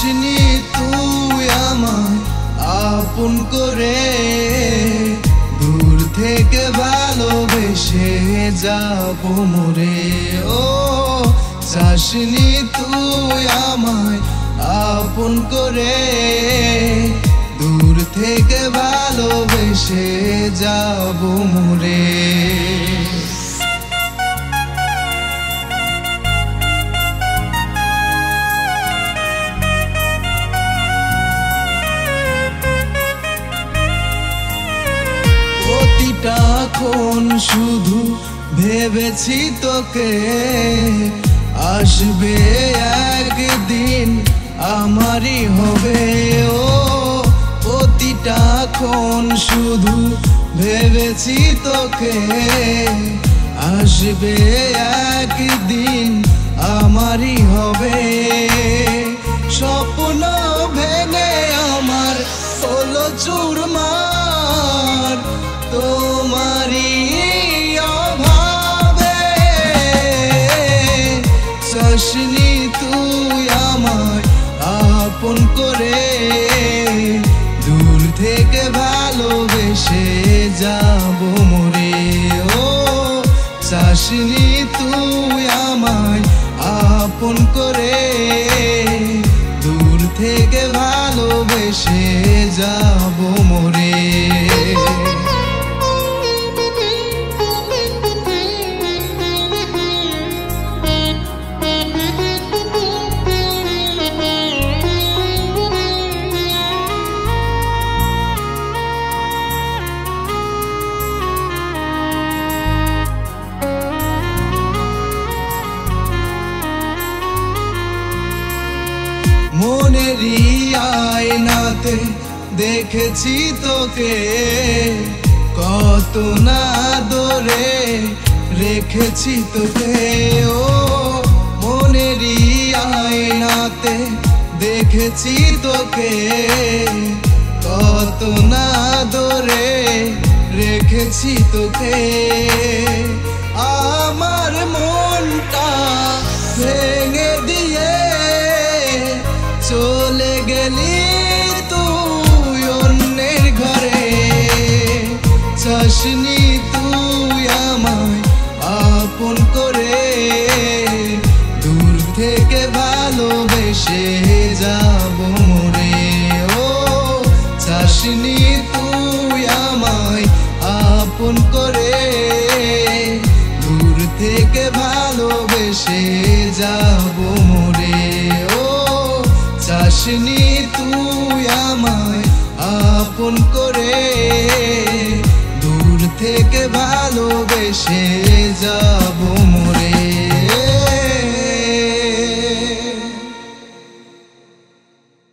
চাসনি তুই আমায় আপন করে, দূর থেকে ভালোবেসে যাব মরে। ও চাসনি তুই আমায় আপন করে, দূর থেকে ভালোবেসে যাব মরে। প্রতিটাক্ষণ শুধু ভেবেছি তোকে, আসবে একদিন আমারই হবে। ও প্রতিটাক্ষণ শুধু ভেবেছি তোকে, আসবে একদিন আমারই হবে। স্বপ্ন ভেঙে আমার হলো চুরমার, তোমারই অভাবে। চাসনি তুই আমায় আপন করে, দূর থেকে ভালোবেসে যাব মরে। ও চাসনি তুই আমায় আপন করে, দূর থেকে ভালোবেসে যাব মরে। মনেরই আয়নাতে দেখেছি তোকে, কত না দূরে রেখেছি তোকে। ও মনেরই আয়নাতে দেখেছি তোকে, কত না দূরে রেখেছি তোকে। আমার মনটা ভেঙে দিয়ে চলে গেলি তুই অন্যের ঘরে। চাসনি তুই আমায় আপন করে, দূর থেকে ভালোবেসে যাব মরে। ও চাসনি তুই আমায় আপন করে, দূর থেকে ভালোবেসে যাব মরে। ও চাসনি তুই আমায় আপন করে, দূর থেকে ভালোবেসে যাব।